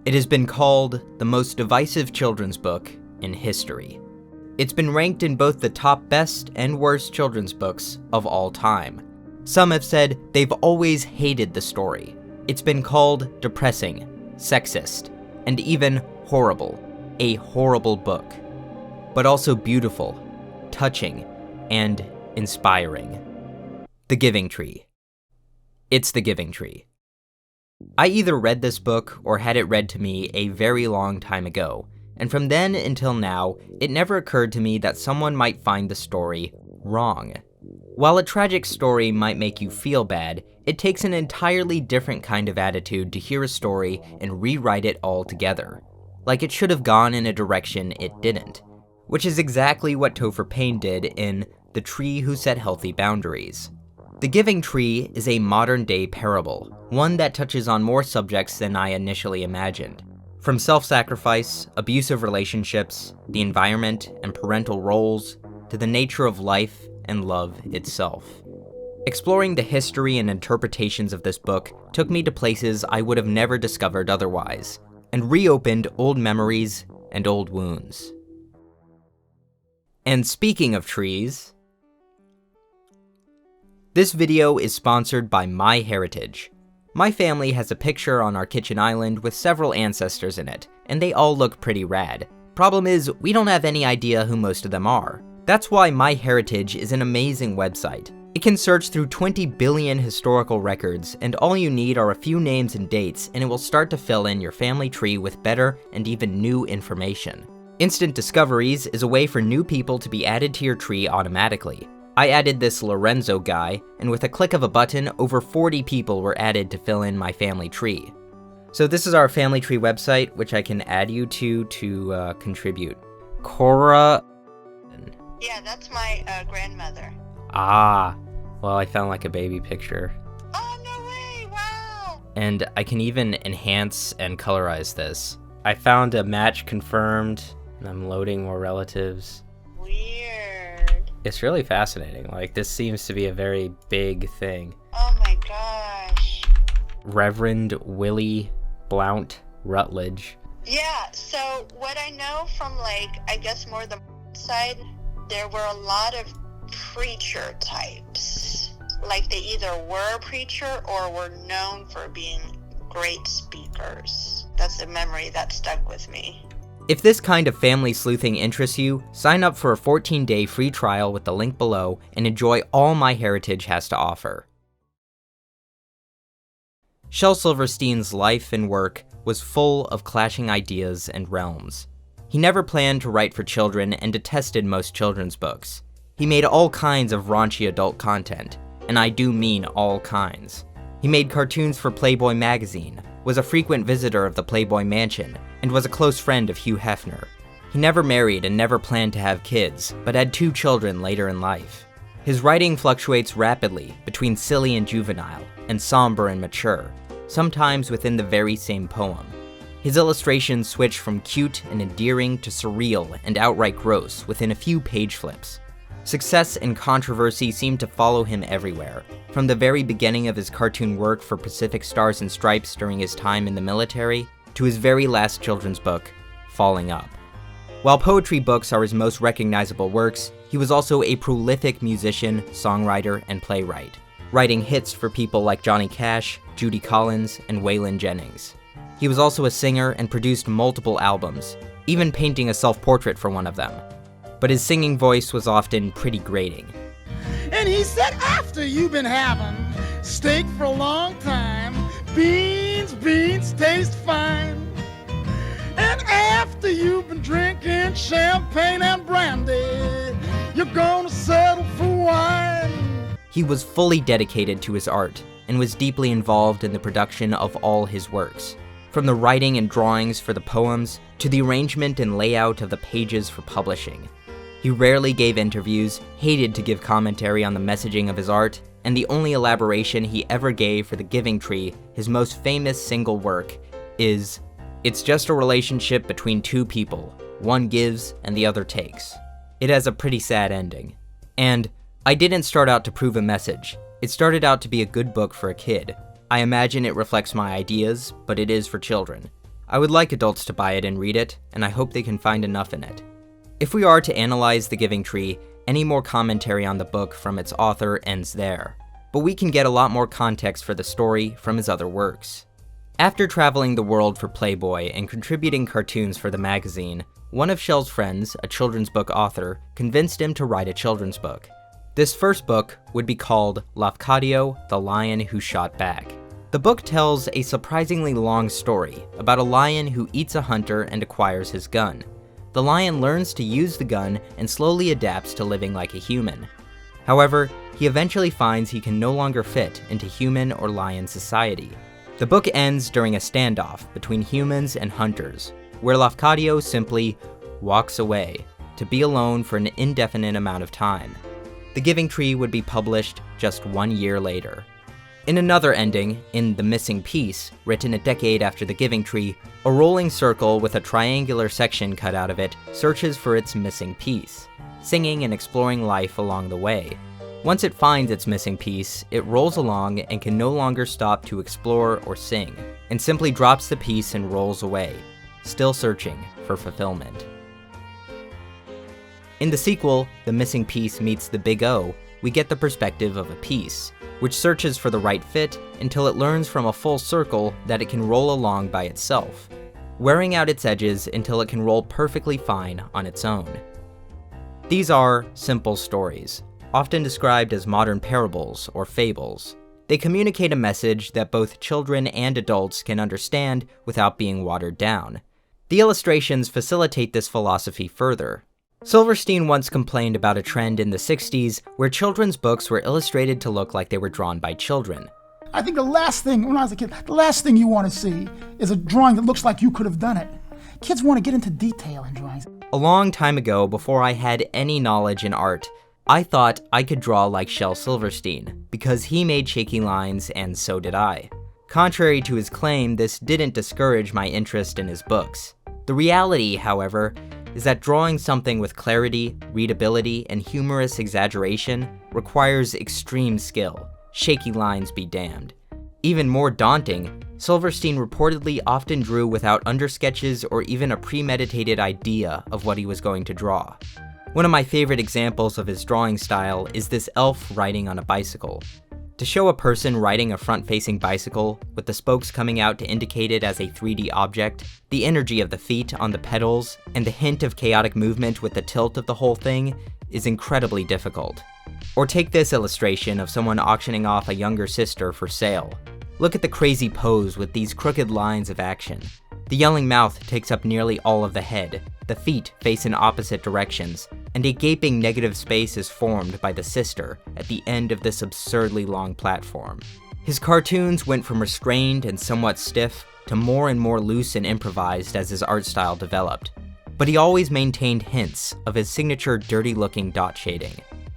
It has been called the most divisive children's book in history. It's been ranked in both the top best and worst children's books of all time. Some have said they've always hated the story. It's been called depressing, sexist, and even horrible. A horrible book. But also beautiful, touching, and inspiring. The Giving Tree. It's The Giving Tree. I either read this book or had it read to me a very long time ago, and from then until now, it never occurred to me that someone might find the story wrong. While a tragic story might make you feel bad, it takes an entirely different kind of attitude to hear a story and rewrite it altogether. Like it should have gone in a direction it didn't. Which is exactly what Topher Payne did in The Tree Who Set Healthy Boundaries. The Giving Tree is a modern-day parable, one that touches on more subjects than I initially imagined. From self-sacrifice, abusive relationships, the environment, and parental roles, to the nature of life and love itself. Exploring the history and interpretations of this book took me to places I would have never discovered otherwise, and reopened old memories and old wounds. And speaking of trees, this video is sponsored by MyHeritage. My family has a picture on our kitchen island with several ancestors in it, and they all look pretty rad. Problem is, we don't have any idea who most of them are. That's why MyHeritage is an amazing website. It can search through 20 billion historical records, and all you need are a few names and dates, and it will start to fill in your family tree with better and even new information. Instant Discoveries is a way for new people to be added to your tree automatically. I added this Lorenzo guy, and with a click of a button, over 40 people were added to fill in my family tree. So this is our family tree website, which I can add you to contribute. Cora. Yeah, that's my grandmother. Ah, well, I found like a baby picture. Oh, no way, wow! And I can even enhance and colorize this. I found a match confirmed, and I'm loading more relatives. Weird. It's really fascinating. Like, this seems to be a very big thing. Oh my gosh. Reverend Willie Blount Rutledge. Yeah, so what I know from, like, I guess more the side, there were a lot of preacher types. Like, they either were a preacher or were known for being great speakers. That's a memory that stuck with me. If this kind of family sleuthing interests you, sign up for a 14-day free trial with the link below and enjoy all MyHeritage has to offer. Shel Silverstein's life and work was full of clashing ideas and realms. He never planned to write for children and detested most children's books. He made all kinds of raunchy adult content, and I do mean all kinds. He made cartoons for Playboy magazine, was a frequent visitor of the Playboy mansion, and was a close friend of Hugh Hefner. He never married and never planned to have kids, but had 2 children later in life. His writing fluctuates rapidly between silly and juvenile, and somber and mature, sometimes within the very same poem. His illustrations switch from cute and endearing to surreal and outright gross within a few page flips. Success and controversy seem to follow him everywhere, from the very beginning of his cartoon work for Pacific Stars and Stripes during his time in the military, to his very last children's book, Falling Up. While poetry books are his most recognizable works, he was also a prolific musician, songwriter, and playwright, writing hits for people like Johnny Cash, Judy Collins, and Waylon Jennings. He was also a singer and produced multiple albums, even painting a self-portrait for one of them. But his singing voice was often pretty grating. And he said, after you've been having steak for a long time, beans taste fine. And after you've been drinking champagne and brandy, you're gonna settle for wine. He was fully dedicated to his art and was deeply involved in the production of all his works. From the writing and drawings for the poems to the arrangement and layout of the pages for publishing. He rarely gave interviews, hated to give commentary on the messaging of his art, and the only elaboration he ever gave for The Giving Tree, his most famous single work, is, "It's just a relationship between 2 people. One gives and the other takes." It has a pretty sad ending. And I didn't start out to prove a message. It started out to be a good book for a kid. I imagine it reflects my ideas, but it is for children. I would like adults to buy it and read it, and I hope they can find enough in it. If we are to analyze The Giving Tree, any more commentary on the book from its author ends there, but we can get a lot more context for the story from his other works. After traveling the world for Playboy and contributing cartoons for the magazine, one of Shel's friends, a children's book author, convinced him to write a children's book. This first book would be called Lafcadio, the Lion Who Shot Back. The book tells a surprisingly long story about a lion who eats a hunter and acquires his gun. The lion learns to use the gun and slowly adapts to living like a human. However, he eventually finds he can no longer fit into human or lion society. The book ends during a standoff between humans and hunters, where Lafcadio simply walks away to be alone for an indefinite amount of time. The Giving Tree would be published just 1 year later. In another ending, in The Missing Piece, written a decade after The Giving Tree, a rolling circle with a triangular section cut out of it searches for its missing piece, singing and exploring life along the way. Once it finds its missing piece, it rolls along and can no longer stop to explore or sing, and simply drops the piece and rolls away, still searching for fulfillment. In the sequel, The Missing Piece Meets the Big O, we get the perspective of a piece, which searches for the right fit until it learns from a full circle that it can roll along by itself, wearing out its edges until it can roll perfectly fine on its own. These are simple stories, often described as modern parables or fables. They communicate a message that both children and adults can understand without being watered down. The illustrations facilitate this philosophy further. Silverstein once complained about a trend in the 60s where children's books were illustrated to look like they were drawn by children. I think the last thing, when I was a kid, the last thing you want to see is a drawing that looks like you could have done it. Kids want to get into detail in drawings. A long time ago, before I had any knowledge in art, I thought I could draw like Shel Silverstein, because he made shaky lines and so did I. Contrary to his claim, this didn't discourage my interest in his books. The reality, however, is that drawing something with clarity, readability, and humorous exaggeration requires extreme skill. Shaky lines be damned. Even more daunting, Silverstein reportedly often drew without undersketches or even a premeditated idea of what he was going to draw. One of my favorite examples of his drawing style is this elf riding on a bicycle. To show a person riding a front-facing bicycle, with the spokes coming out to indicate it as a 3D object, the energy of the feet on the pedals, and the hint of chaotic movement with the tilt of the whole thing is incredibly difficult. Or take this illustration of someone auctioning off a younger sister for sale. Look at the crazy pose with these crooked lines of action. The yelling mouth takes up nearly all of the head, the feet face in opposite directions, and a gaping negative space is formed by the sister at the end of this absurdly long platform. His cartoons went from restrained and somewhat stiff to more and more loose and improvised as his art style developed, but he always maintained hints of his signature dirty-looking dot shading.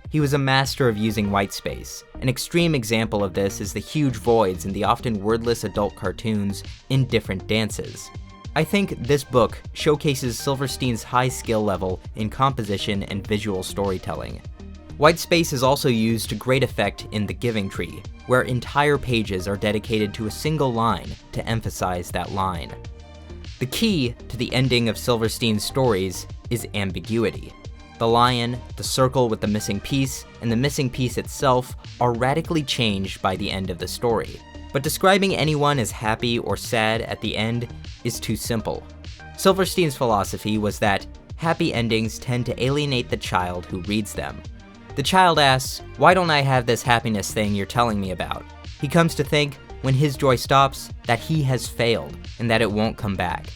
He was a master of using white space. An extreme example of this is the huge voids in the often wordless adult cartoons in Different Dances. I think this book showcases Silverstein's high skill level in composition and visual storytelling. White space is also used to great effect in The Giving Tree, where entire pages are dedicated to a single line to emphasize that line. The key to the ending of Silverstein's stories is ambiguity. The lion, the circle with the missing piece, and the missing piece itself are radically changed by the end of the story. But describing anyone as happy or sad at the end is too simple. Silverstein's philosophy was that happy endings tend to alienate the child who reads them. The child asks, "Why don't I have this happiness thing you're telling me about?" He comes to think, when his joy stops, that he has failed and that it won't come back.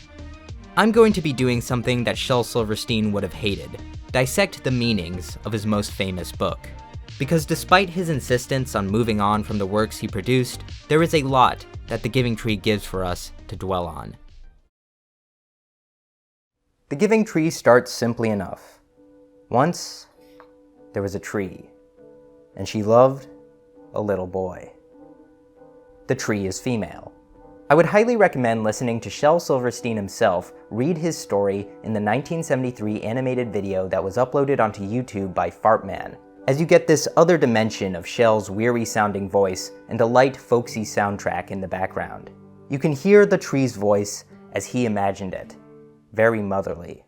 I'm going to be doing something that Shel Silverstein would have hated: dissect the meanings of his most famous book. Because despite his insistence on moving on from the works he produced, there is a lot that The Giving Tree gives for us to dwell on. The Giving Tree starts simply enough. Once, there was a tree, and she loved a little boy. The tree is female. I would highly recommend listening to Shel Silverstein himself read his story in the 1973 animated video that was uploaded onto YouTube by Fartman, as you get this other dimension of Shel's weary-sounding voice and a light, folksy soundtrack in the background. You can hear the tree's voice as he imagined it, very motherly.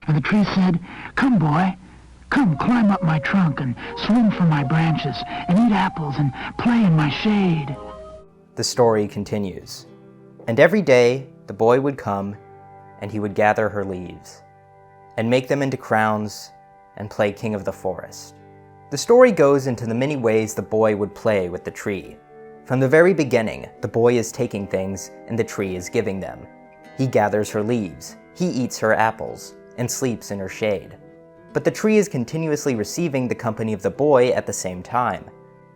And the tree said, "Come, boy, come climb up my trunk and swing from my branches and eat apples and play in my shade." The story continues. And every day the boy would come and he would gather her leaves and make them into crowns and play king of the forest. The story goes into the many ways the boy would play with the tree. From the very beginning, the boy is taking things and the tree is giving them. He gathers her leaves, he eats her apples, and sleeps in her shade. But the tree is continuously receiving the company of the boy at the same time.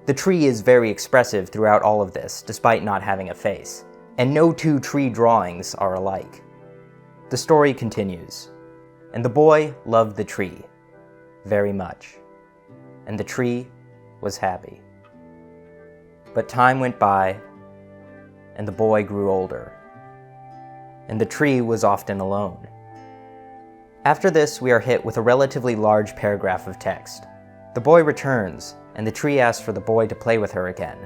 The tree is very expressive throughout all of this, despite not having a face, and no two tree drawings are alike. The story continues. And the boy loved the tree very much, and the tree was happy. But time went by, and the boy grew older, and the tree was often alone. After this, we are hit with a relatively large paragraph of text. The boy returns, and the tree asks for the boy to play with her again,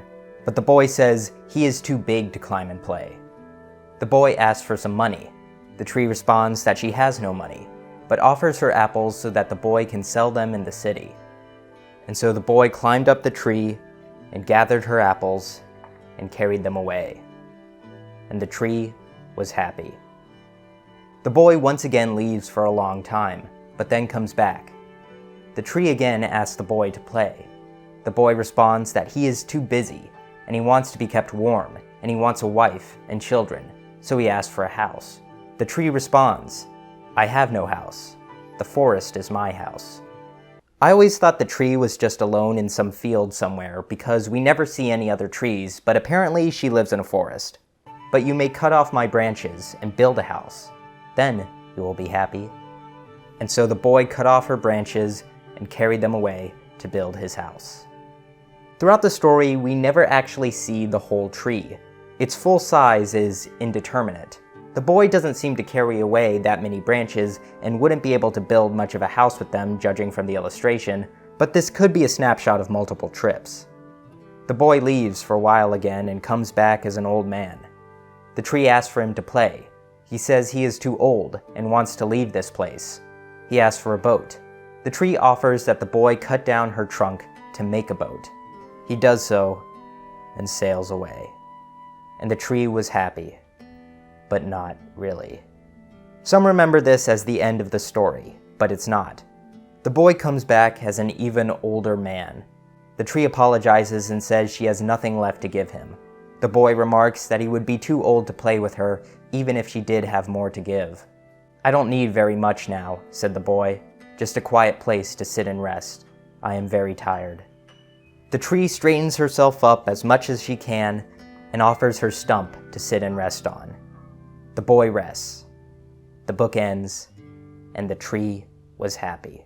but the boy says he is too big to climb and play. The boy asks for some money. The tree responds that she has no money, but offers her apples so that the boy can sell them in the city. And so the boy climbed up the tree and gathered her apples and carried them away. And the tree was happy. The boy once again leaves for a long time, but then comes back. The tree again asks the boy to play. The boy responds that he is too busy, and he wants to be kept warm, and he wants a wife and children, so he asks for a house. The tree responds, "I have no house. The forest is my house." I always thought the tree was just alone in some field somewhere because we never see any other trees, but apparently she lives in a forest. "But you may cut off my branches and build a house. Then you will be happy." And so the boy cut off her branches and carried them away to build his house. Throughout the story, we never actually see the whole tree. Its full size is indeterminate. The boy doesn't seem to carry away that many branches and wouldn't be able to build much of a house with them, judging from the illustration, but this could be a snapshot of multiple trips. The boy leaves for a while again and comes back as an old man. The tree asks for him to play. He says he is too old and wants to leave this place. He asks for a boat. The tree offers that the boy cut down her trunk to make a boat. He does so and sails away. And the tree was happy, but not really. Some remember this as the end of the story, but it's not. The boy comes back as an even older man. The tree apologizes and says she has nothing left to give him. The boy remarks that he would be too old to play with her, even if she did have more to give. "I don't need very much now," said the boy. "Just a quiet place to sit and rest. I am very tired." The tree straightens herself up as much as she can and offers her stump to sit and rest on. The boy rests. The book ends, and the tree was happy.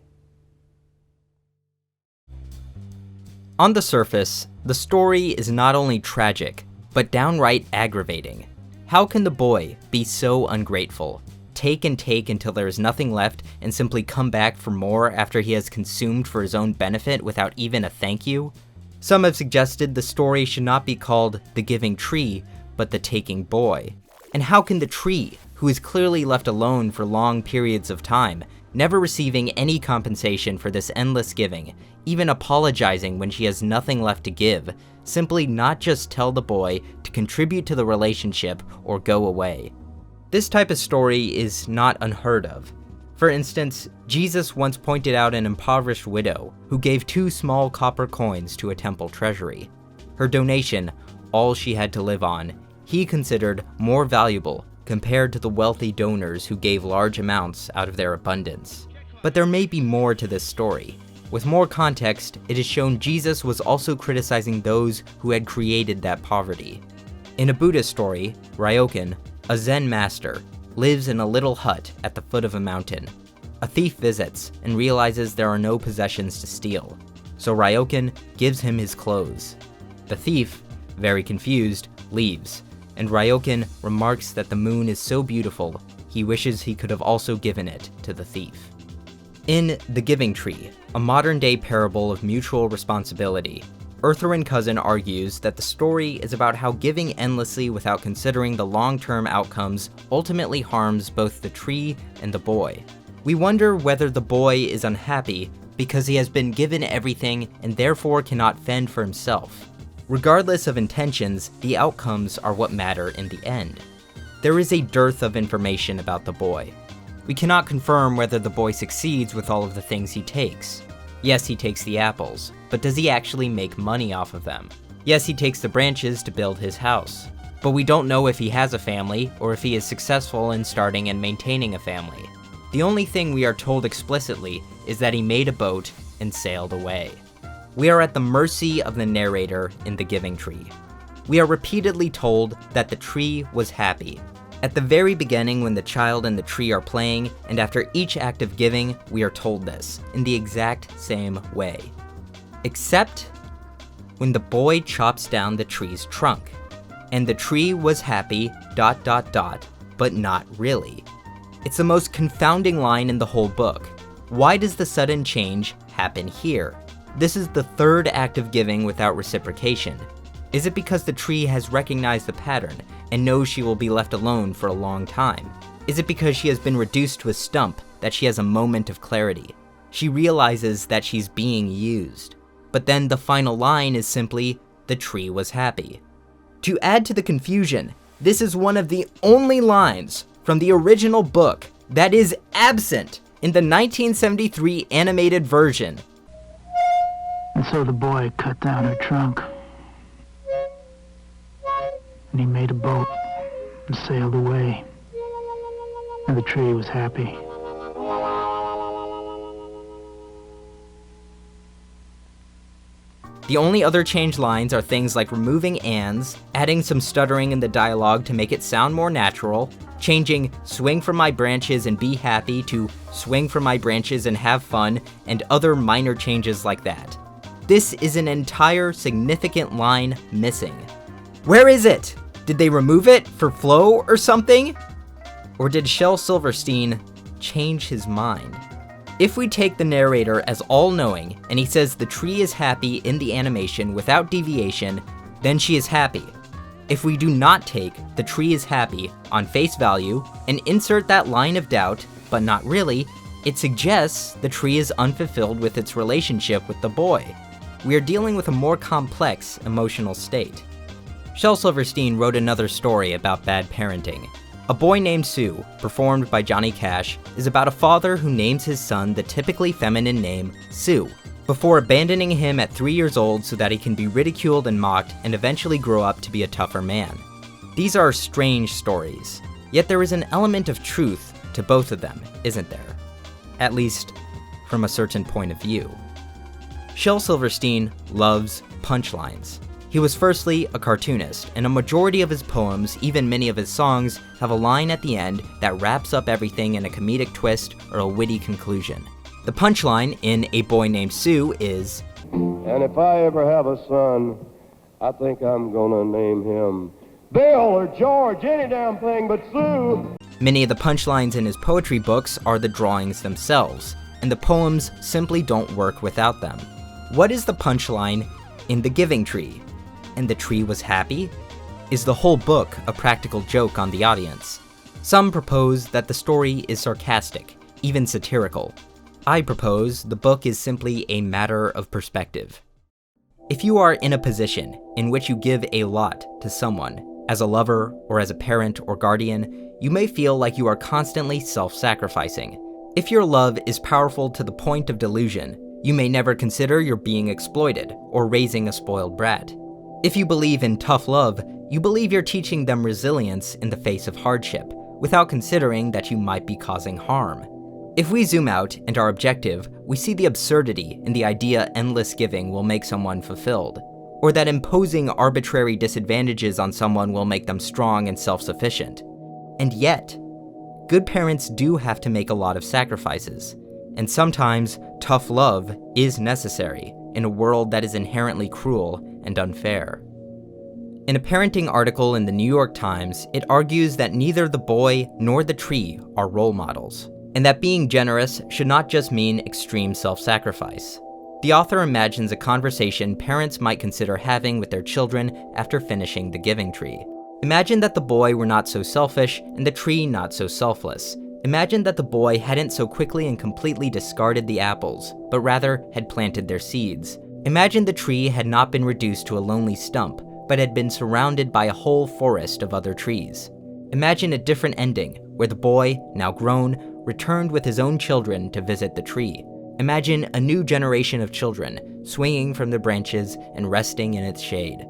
On the surface, the story is not only tragic, but downright aggravating. How can the boy be so ungrateful, take and take until there is nothing left, and simply come back for more after he has consumed for his own benefit without even a thank you? Some have suggested the story should not be called The Giving Tree, but The Taking Boy. And how can the tree, who is clearly left alone for long periods of time, never receiving any compensation for this endless giving, even apologizing when she has nothing left to give, simply not just tell the boy to contribute to the relationship or go away? This type of story is not unheard of. For instance, Jesus once pointed out an impoverished widow who gave 2 small copper coins to a temple treasury. Her donation, all she had to live on, he considered more valuable compared to the wealthy donors who gave large amounts out of their abundance. But there may be more to this story. With more context, it is shown Jesus was also criticizing those who had created that poverty. In a Buddhist story, Ryokan, a Zen master, lives in a little hut at the foot of a mountain. A thief visits and realizes there are no possessions to steal, so Ryokan gives him his clothes. The thief, very confused, leaves, and Ryokan remarks that the moon is so beautiful, he wishes he could have also given it to the thief. In The Giving Tree, a modern-day parable of mutual responsibility, Earthren Cousin argues that the story is about how giving endlessly without considering the long-term outcomes ultimately harms both the tree and the boy. We wonder whether the boy is unhappy because he has been given everything and therefore cannot fend for himself. Regardless of intentions, the outcomes are what matter in the end. There is a dearth of information about the boy. We cannot confirm whether the boy succeeds with all of the things he takes. Yes, he takes the apples, but does he actually make money off of them? Yes, he takes the branches to build his house, but we don't know if he has a family or if he is successful in starting and maintaining a family. The only thing we are told explicitly is that he made a boat and sailed away. We are at the mercy of the narrator in The Giving Tree. We are repeatedly told that the tree was happy. At the very beginning when the child and the tree are playing, and after each act of giving, we are told this, in the exact same way. Except when the boy chops down the tree's trunk. And the tree was happy, ... but not really. It's the most confounding line in the whole book. Why does the sudden change happen here? This is the third act of giving without reciprocation. Is it because the tree has recognized the pattern and knows she will be left alone for a long time? Is it because she has been reduced to a stump that she has a moment of clarity? She realizes that she's being used. But then the final line is simply, the tree was happy. To add to the confusion, this is one of the only lines from the original book that is absent in the 1973 animated version. And so the boy cut down her trunk. And he made a boat and sailed away. And the tree was happy. The only other changed lines are things like removing ands, adding some stuttering in the dialogue to make it sound more natural, changing swing from my branches and be happy to swing from my branches and have fun, and other minor changes like that. This is an entire significant line missing. Where is it? Did they remove it for flow or something? Or did Shel Silverstein change his mind? If we take the narrator as all-knowing, and he says the tree is happy in the animation without deviation, then she is happy. If we do not take the tree is happy on face value and insert that line of doubt, but not really, it suggests the tree is unfulfilled with its relationship with the boy. We are dealing with a more complex emotional state. Shel Silverstein wrote another story about bad parenting. A Boy Named Sue, performed by Johnny Cash, is about a father who names his son the typically feminine name Sue, before abandoning him at 3 years old so that he can be ridiculed and mocked and eventually grow up to be a tougher man. These are strange stories, yet there is an element of truth to both of them, isn't there? At least, from a certain point of view. Shel Silverstein loves punchlines. He was firstly a cartoonist, and a majority of his poems, even many of his songs, have a line at the end that wraps up everything in a comedic twist or a witty conclusion. The punchline in A Boy Named Sue is, "And if I ever have a son, I think I'm gonna name him Bill or George, any damn thing but Sue." Many of the punchlines in his poetry books are the drawings themselves, and the poems simply don't work without them. What is the punchline in The Giving Tree? And the tree was happy? Is the whole book a practical joke on the audience? Some propose that the story is sarcastic, even satirical. I propose the book is simply a matter of perspective. If you are in a position in which you give a lot to someone, as a lover or as a parent or guardian, you may feel like you are constantly self-sacrificing. If your love is powerful to the point of delusion, you may never consider you're being exploited or raising a spoiled brat. If you believe in tough love, you believe you're teaching them resilience in the face of hardship, without considering that you might be causing harm. If we zoom out and are objective, we see the absurdity in the idea endless giving will make someone fulfilled, or that imposing arbitrary disadvantages on someone will make them strong and self-sufficient. And yet, good parents do have to make a lot of sacrifices, and sometimes tough love is necessary in a world that is inherently cruel and unfair. In a parenting article in the New York Times, it argues that neither the boy nor the tree are role models, and that being generous should not just mean extreme self-sacrifice. The author imagines a conversation parents might consider having with their children after finishing the giving tree. Imagine that the boy were not so selfish and the tree not so selfless. Imagine that the boy hadn't so quickly and completely discarded the apples, but rather had planted their seeds. Imagine the tree had not been reduced to a lonely stump, but had been surrounded by a whole forest of other trees. Imagine a different ending, where the boy, now grown, returned with his own children to visit the tree. Imagine a new generation of children, swinging from the branches and resting in its shade.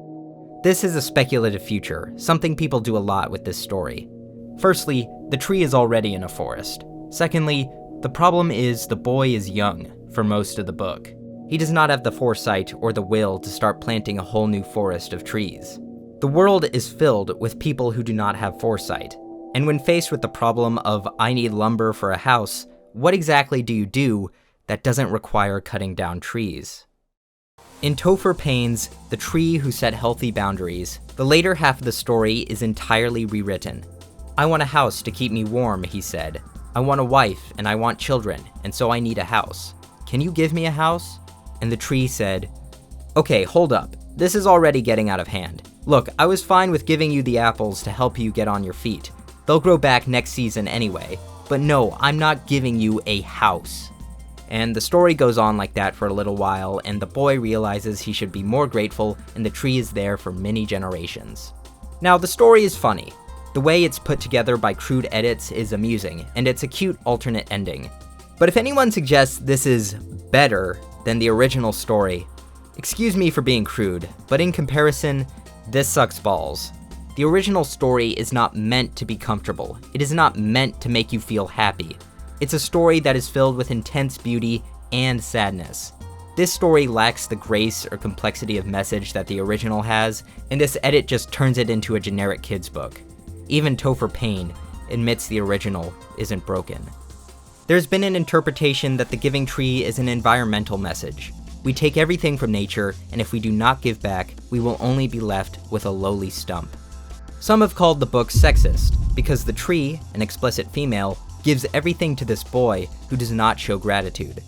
This is a speculative future, something people do a lot with this story. Firstly, the tree is already in a forest. Secondly, the problem is the boy is young for most of the book. He does not have the foresight or the will to start planting a whole new forest of trees. The world is filled with people who do not have foresight, and when faced with the problem of I need lumber for a house, what exactly do you do that doesn't require cutting down trees? In Topher Payne's The Tree Who Set Healthy Boundaries, the later half of the story is entirely rewritten. I want a house to keep me warm, he said. I want a wife and I want children, and so I need a house. Can you give me a house? And the tree said, okay, hold up. This is already getting out of hand. Look, I was fine with giving you the apples to help you get on your feet. They'll grow back next season anyway. But no, I'm not giving you a house. And the story goes on like that for a little while, and the boy realizes he should be more grateful, and the tree is there for many generations. Now, the story is funny. The way it's put together by crude edits is amusing, and it's a cute alternate ending. But if anyone suggests this is better than the original story, excuse me for being crude, but in comparison, this sucks balls. The original story is not meant to be comfortable. It is not meant to make you feel happy. It's a story that is filled with intense beauty and sadness. This story lacks the grace or complexity of message that the original has, and this edit just turns it into a generic kid's book. Even Topher Payne admits the original isn't broken. There's been an interpretation that the giving tree is an environmental message. We take everything from nature, and if we do not give back, we will only be left with a lowly stump. Some have called the book sexist, because the tree, an explicit female, gives everything to this boy who does not show gratitude.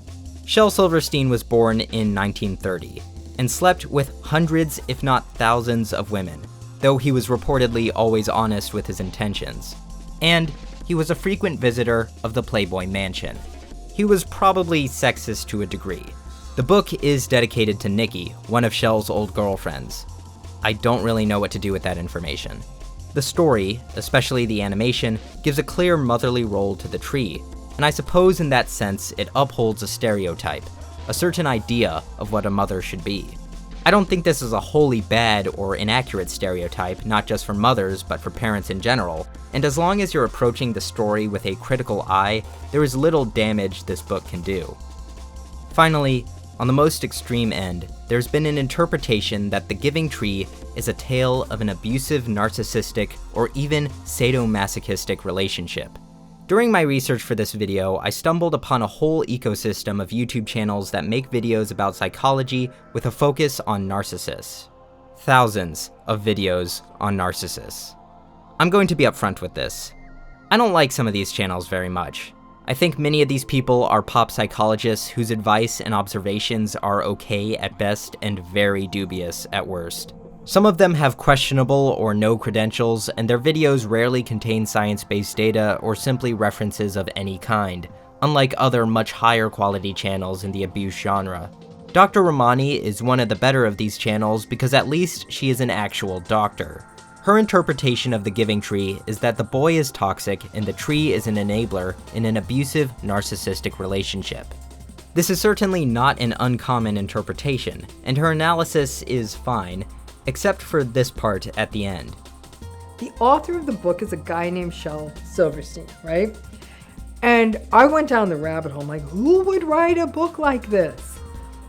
Shel Silverstein was born in 1930, and slept with hundreds if not thousands of women, though he was reportedly always honest with his intentions. And he was a frequent visitor of the Playboy mansion. He was probably sexist to a degree. The book is dedicated to Nikki, one of Shel's old girlfriends. I don't really know what to do with that information. The story, especially the animation, gives a clear motherly role to the tree, and I suppose in that sense it upholds a stereotype, a certain idea of what a mother should be. I don't think this is a wholly bad or inaccurate stereotype, not just for mothers, but for parents in general, and as long as you're approaching the story with a critical eye, there is little damage this book can do. Finally, on the most extreme end, there's been an interpretation that The Giving Tree is a tale of an abusive, narcissistic, or even sadomasochistic relationship. During my research for this video, I stumbled upon a whole ecosystem of YouTube channels that make videos about psychology with a focus on narcissists. Thousands of videos on narcissists. I'm going to be upfront with this. I don't like some of these channels very much. I think many of these people are pop psychologists whose advice and observations are okay at best and very dubious at worst. Some of them have questionable or no credentials, and their videos rarely contain science-based data or simply references of any kind, unlike other much higher quality channels in the abuse genre. Dr. Romani is one of the better of these channels because at least she is an actual doctor. Her interpretation of the Giving Tree is that the boy is toxic and the tree is an enabler in an abusive, narcissistic relationship. This is certainly not an uncommon interpretation, and her analysis is fine, except for this part at the end. The author of the book is a guy named Shel Silverstein, right? And I went down the rabbit hole, like, who would write a book like this?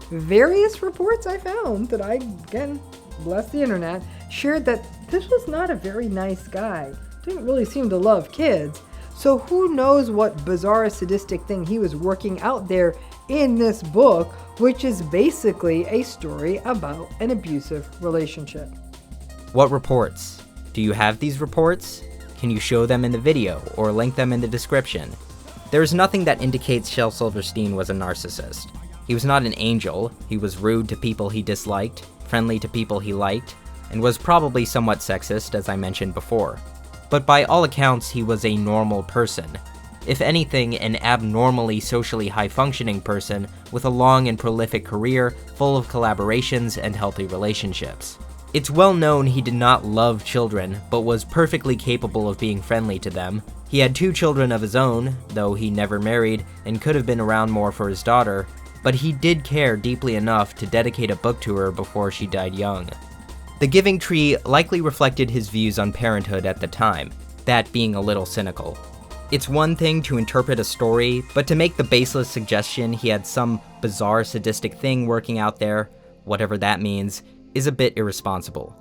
Various reports I found that I, again, bless the internet, shared that this was not a very nice guy. Didn't really seem to love kids. So who knows what bizarre sadistic thing he was working out there in this book, which is basically a story about an abusive relationship. What reports? Do you have these reports? Can you show them in the video or link them in the description? There is nothing that indicates Shel Silverstein was a narcissist. He was not an angel. He was rude to people he disliked, friendly to people he liked, and was probably somewhat sexist, as I mentioned before. But by all accounts, he was a normal person. If anything, an abnormally socially high-functioning person with a long and prolific career full of collaborations and healthy relationships. It's well known he did not love children, but was perfectly capable of being friendly to them. He had 2 children of his own, though he never married and could have been around more for his daughter, but he did care deeply enough to dedicate a book to her before she died young. The Giving Tree likely reflected his views on parenthood at the time, that being a little cynical. It's one thing to interpret a story, but to make the baseless suggestion he had some bizarre sadistic thing working out there, whatever that means, is a bit irresponsible.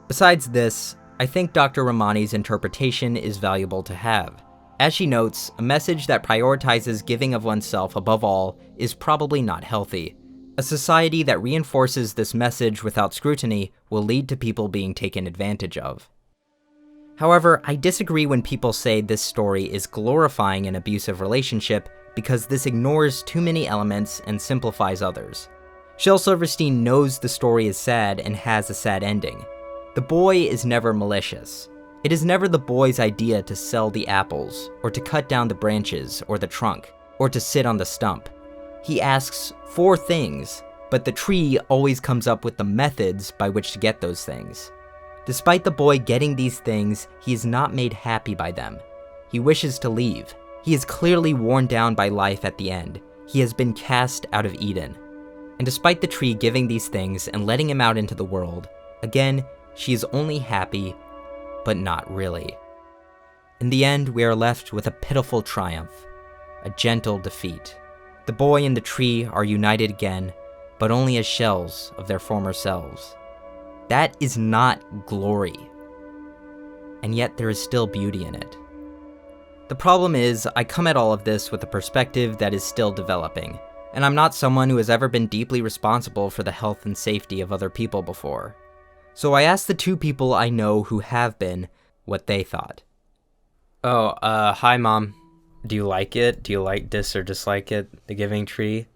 Besides this, I think Dr. Ramani's interpretation is valuable to have. As she notes, a message that prioritizes giving of oneself above all is probably not healthy. A society that reinforces this message without scrutiny will lead to people being taken advantage of. However, I disagree when people say this story is glorifying an abusive relationship because this ignores too many elements and simplifies others. Shel Silverstein knows the story is sad and has a sad ending. The boy is never malicious. It is never the boy's idea to sell the apples, or to cut down the branches or the trunk, or to sit on the stump. He asks for things, but the tree always comes up with the methods by which to get those things. Despite the boy getting these things, he is not made happy by them. He wishes to leave. He is clearly worn down by life at the end. He has been cast out of Eden. And despite the tree giving these things and letting him out into the world, again, she is only happy, but not really. In the end, we are left with a pitiful triumph, a gentle defeat. The boy and the tree are united again, but only as shells of their former selves. That is not glory. And yet there is still beauty in it. The problem is, I come at all of this with a perspective that is still developing, and I'm not someone who has ever been deeply responsible for the health and safety of other people before. So I asked the 2 people I know who have been what they thought. Hi Mom. Do you like it? Do you like this or dislike it? The Giving Tree?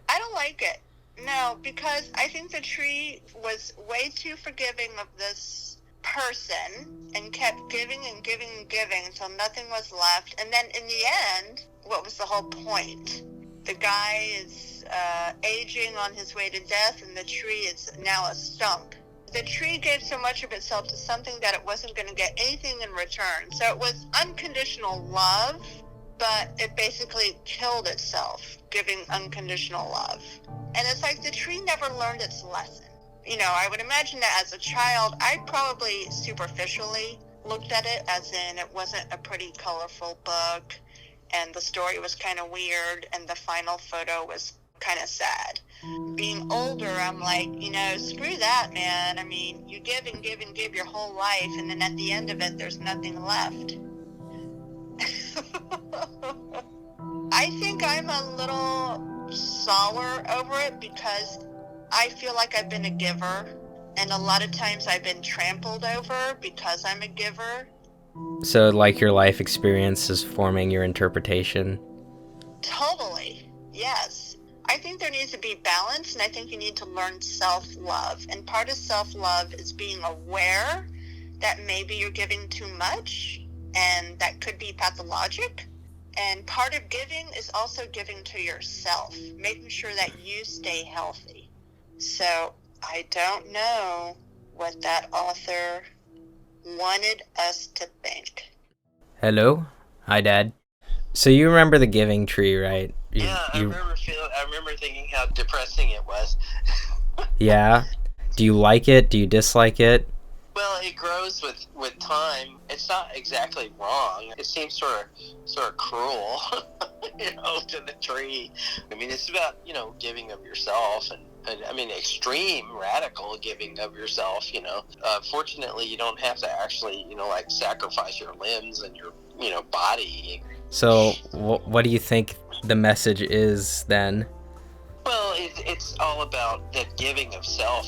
I don't like it. No, because I think the tree was way too forgiving of this person and kept giving and giving and giving until nothing was left. And then in the end, what was the whole point? The guy is aging on his way to death, and the tree is now a stump. The tree gave so much of itself to something that it wasn't going to get anything in return. So it was unconditional love, but it basically killed itself, giving unconditional love. And it's like the tree never learned its lesson. You know, I would imagine that as a child, I probably superficially looked at it, as in it wasn't a pretty colorful book, and the story was kind of weird, and the final photo was kind of sad. Being older, I'm like, you know, screw that, man. I mean, you give and give and give your whole life, and then at the end of it, there's nothing left. I think I'm a little sour over it because I feel like I've been a giver, and a lot of times I've been trampled over because I'm a giver. So, like, your life experience is forming your interpretation? Totally, yes. I think there needs to be balance, and I think you need to learn self-love. And part of self-love is being aware that maybe you're giving too much, and that could be pathologic. And part of giving is also giving to yourself, making sure that you stay healthy. So I don't know what that author wanted us to think. Hello? Hi, Dad. So you remember The Giving Tree, right? I remember thinking how depressing it was. Yeah? Do you like it? Do you dislike it? Well, it grows with time. It's not exactly wrong. It seems sort of cruel, to the tree. I mean, it's about, giving of yourself and I mean, extreme, radical giving of yourself, Fortunately, you don't have to actually, sacrifice your limbs and your, body. So, what do you think the message is then? Well, it's all about that giving of self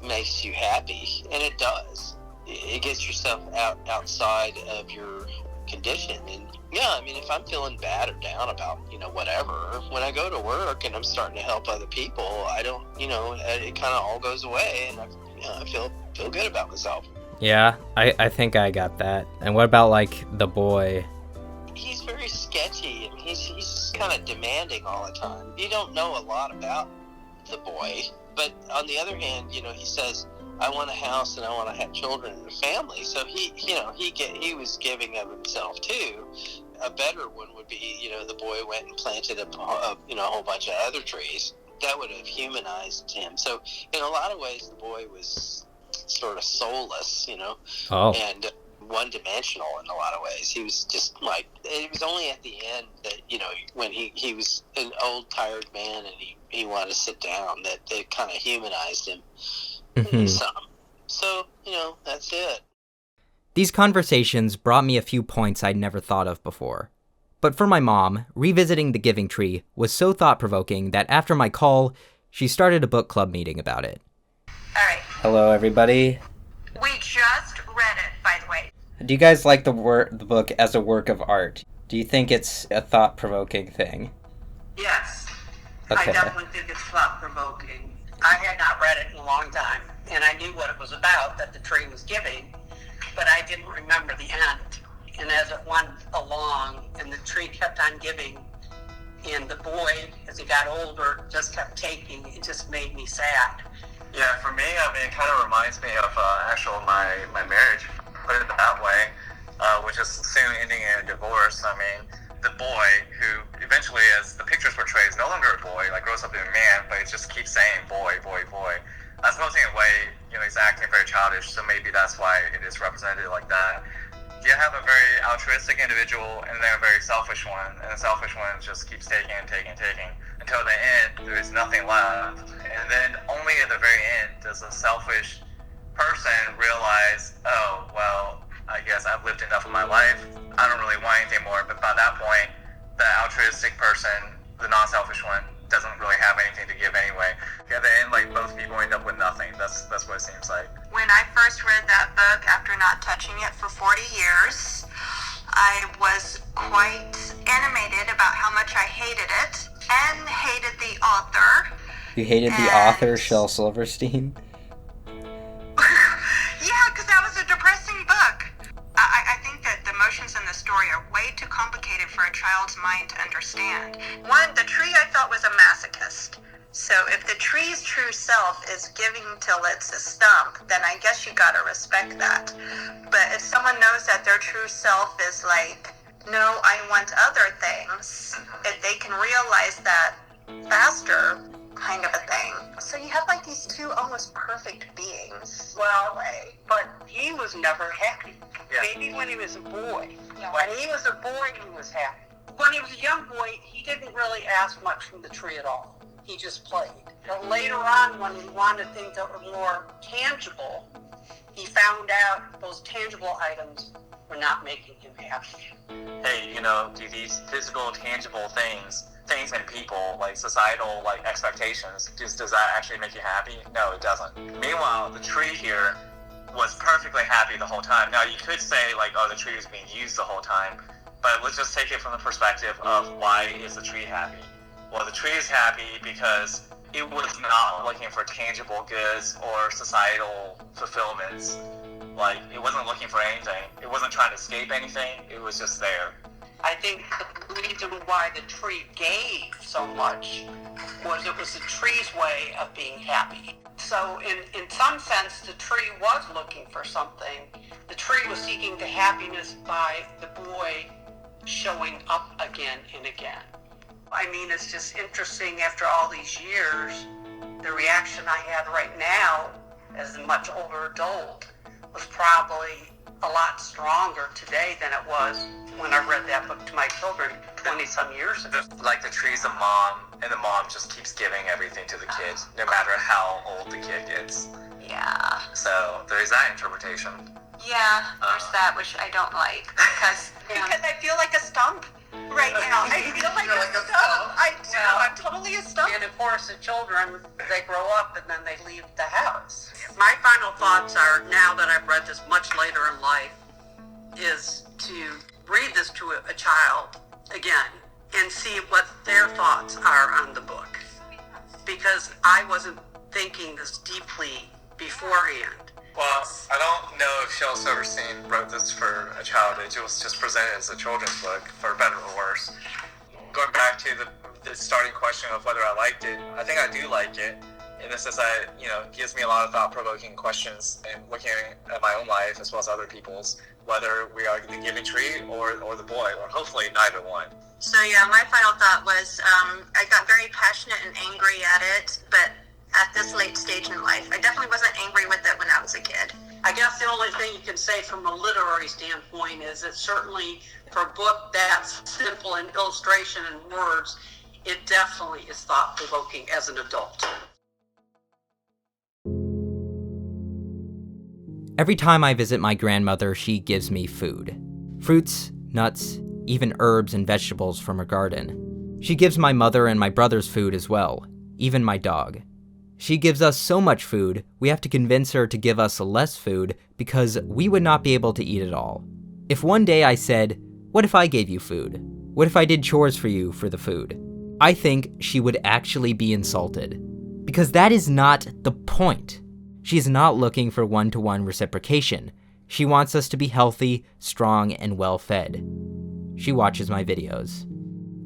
makes you happy, and it does. It gets yourself outside of your condition, and Yeah, I mean, if I'm feeling bad or down about, whatever, when I go to work and I'm starting to help other people, I don't, it kind of all goes away, and I feel good about myself. Yeah, I think I got that. And what about, like, the boy? He's very sketchy, and he's kind of demanding all the time. You don't know a lot about the boy, but on the other hand, he says, I want a house and I want to have children and a family. So he was giving of himself too. A better one would be, the boy went and planted a whole bunch of other trees. That would have humanized him. So in a lot of ways, the boy was sort of soulless, and one-dimensional in a lot of ways. He was just like, it was only at the end that, when he was an old, tired man and he wanted to sit down, that it kind of humanized him. So, that's it. These conversations brought me a few points I'd never thought of before. But for my mom, revisiting The Giving Tree was so thought-provoking that after my call, she started a book club meeting about it. All right. Hello, everybody. We just read it, by the way. Do you guys like the book as a work of art? Do you think it's a thought-provoking thing? Yes. Okay. I definitely think it's thought-provoking. I had not read it in a long time, and I knew what it was about, that the tree was giving, but I didn't remember the end. And as it went along, and the tree kept on giving, and the boy, as he got older, just kept taking, it just made me sad. Yeah, for me, it kind of reminds me of my marriage, put it that way, which is soon ending in a divorce. The boy who eventually, as the pictures portray, is no longer a boy, grows up to be a man, but it just keeps saying boy, boy, boy. I suppose in a way, he's acting very childish, so maybe that's why it is represented like that. You have a very altruistic individual and then a very selfish one, and the selfish one just keeps taking and taking and taking until the end there is nothing left. And then only at the very end does the selfish person realize, oh, well, I guess I've lived enough of my life. I don't really want anything more. But by that point, the altruistic person, the non-selfish one, doesn't really have anything to give anyway. At the end, both people end up with nothing. That's what it seems like. When I first read that book, after not touching it for 40 years, I was quite animated about how much I hated it and hated the author. You hated the author, Shel Silverstein? Yeah, because that was a depressing book. I think that the emotions in the story are way too complicated for a child's mind to understand. One, the tree I thought was a masochist. So if the tree's true self is giving till it's a stump, then I guess you gotta respect that. But if someone knows that their true self is like, no, I want other things, if they can realize that faster, kind of a thing. So you have these two almost perfect beings. Well, but he was never happy. Yeah. Maybe when he was a boy. Yeah. When he was a boy, he was happy. When he was a young boy, he didn't really ask much from the tree at all. He just played. But later on, when he wanted things that were more tangible, he found out those tangible items were not making him happy. Hey, do these physical, tangible things and people, societal, expectations, does that actually make you happy? No, it doesn't. Meanwhile, the tree here was perfectly happy the whole time. Now, you could say, oh, the tree was being used the whole time, but let's just take it from the perspective of why is the tree happy? Well, the tree is happy because it was not looking for tangible goods or societal fulfillments. It wasn't looking for anything. It wasn't trying to escape anything. It was just there. I think the reason why the tree gave so much was it was the tree's way of being happy. So in some sense, the tree was looking for something. The tree was seeking the happiness by the boy showing up again and again. It's just interesting after all these years, the reaction I had right now as a much older adult was probably a lot stronger today than it was when I read that book to my children 20-some years ago. The tree's a mom, and the mom just keeps giving everything to the kids, no matter how old the kid gets. Yeah. So there is that interpretation. Yeah, there's that, which I don't like, because I feel like a stump right now. I feel like a stump. I do. I'm totally a stump. And of course, the children, they grow up and then they leave the house. My final thoughts are, now that I've read this much later in life, is to read this to a child again and see what their thoughts are on the book, because I wasn't thinking this deeply beforehand. Well, I don't know if Shel Silverstein wrote this for a child. It was just presented as a children's book, for better or worse. Going back to the starting question of whether I liked it, I think I do like it. In the sense that, it gives me a lot of thought-provoking questions and looking at my own life as well as other people's, whether we are the giving tree or the boy, or hopefully neither one. So yeah, my final thought was I got very passionate and angry at it, but at this late stage in life. I definitely wasn't angry with it when I was a kid. I guess the only thing you can say from a literary standpoint is that certainly for a book that's simple in illustration and words, it definitely is thought-provoking as an adult. Every time I visit my grandmother, she gives me food. Fruits, nuts, even herbs and vegetables from her garden. She gives my mother and my brothers food as well, even my dog. She gives us so much food, we have to convince her to give us less food because we would not be able to eat it all. If one day I said, "What if I gave you food? What if I did chores for you for the food?" I think she would actually be insulted. Because that is not the point. She is not looking for one-to-one reciprocation. She wants us to be healthy, strong, and well-fed. She watches my videos.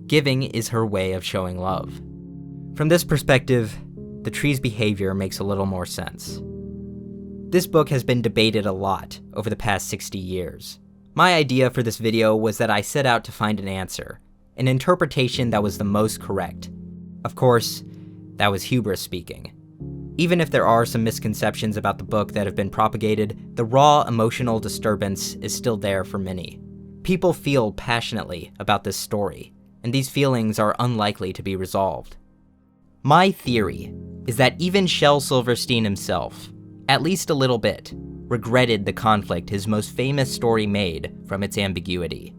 Giving is her way of showing love. From this perspective, the tree's behavior makes a little more sense. This book has been debated a lot over the past 60 years. My idea for this video was that I set out to find an answer, an interpretation that was the most correct. Of course, that was hubris speaking. Even if there are some misconceptions about the book that have been propagated, the raw emotional disturbance is still there for many. People feel passionately about this story, and these feelings are unlikely to be resolved. My theory is that even Shel Silverstein himself, at least a little bit, regretted the conflict his most famous story made from its ambiguity.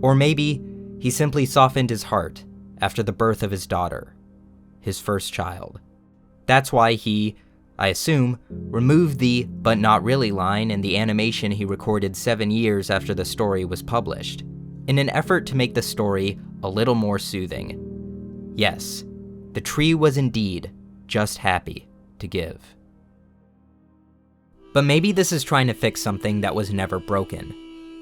Or maybe he simply softened his heart after the birth of his daughter, his first child. That's why he, I assume, removed the "but not really" line in the animation he recorded 7 years after the story was published, in an effort to make the story a little more soothing. Yes, the tree was indeed just happy to give. But maybe this is trying to fix something that was never broken.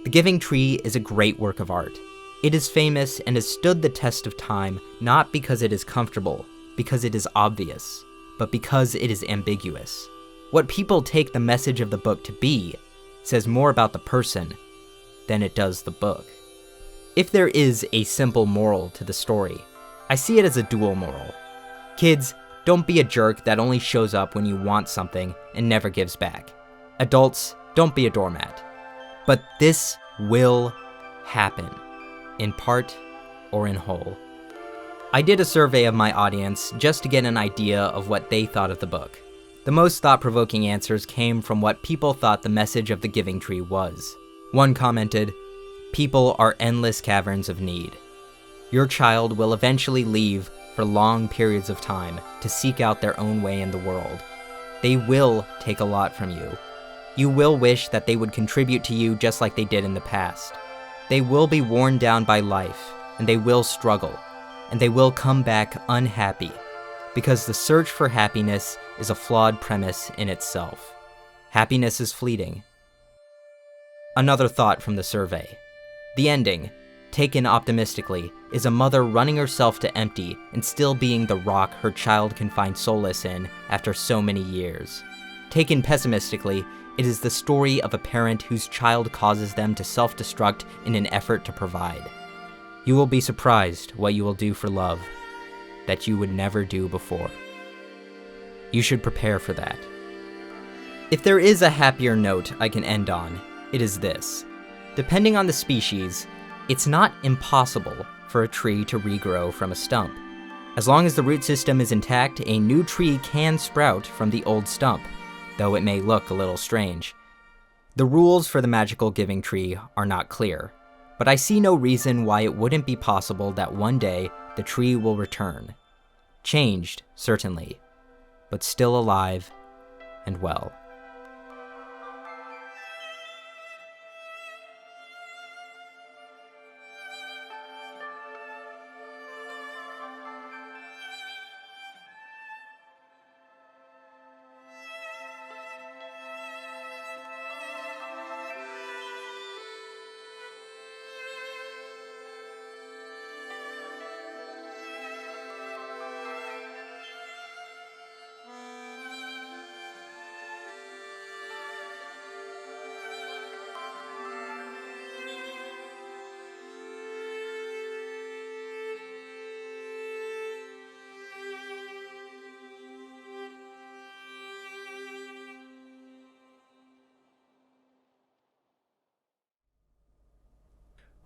The Giving Tree is a great work of art. It is famous and has stood the test of time not because it is comfortable, because it is obvious, but because it is ambiguous. What people take the message of the book to be says more about the person than it does the book. If there is a simple moral to the story, I see it as a dual moral. Kids, don't be a jerk that only shows up when you want something and never gives back. Adults, don't be a doormat. But this will happen, in part or in whole. I did a survey of my audience just to get an idea of what they thought of the book. The most thought-provoking answers came from what people thought the message of the Giving Tree was. One commented, "People are endless caverns of need. Your child will eventually leave for long periods of time to seek out their own way in the world. They will take a lot from you. You will wish that they would contribute to you just like they did in the past. They will be worn down by life, and they will struggle, and they will come back unhappy, because the search for happiness is a flawed premise in itself. Happiness is fleeting." Another thought from the survey. The ending, taken optimistically, is a mother running herself to empty and still being the rock her child can find solace in after so many years. Taken pessimistically, it is the story of a parent whose child causes them to self-destruct in an effort to provide. You will be surprised what you will do for love that you would never do before. You should prepare for that. If there is a happier note I can end on, it is this. Depending on the species, it's not impossible for a tree to regrow from a stump. As long as the root system is intact, a new tree can sprout from the old stump, though it may look a little strange. The rules for the magical Giving Tree are not clear, but I see no reason why it wouldn't be possible that one day the tree will return. Changed, certainly, but still alive and well.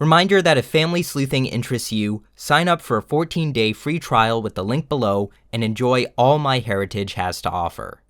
Reminder that if family sleuthing interests you, sign up for a 14-day free trial with the link below and enjoy all My Heritage has to offer.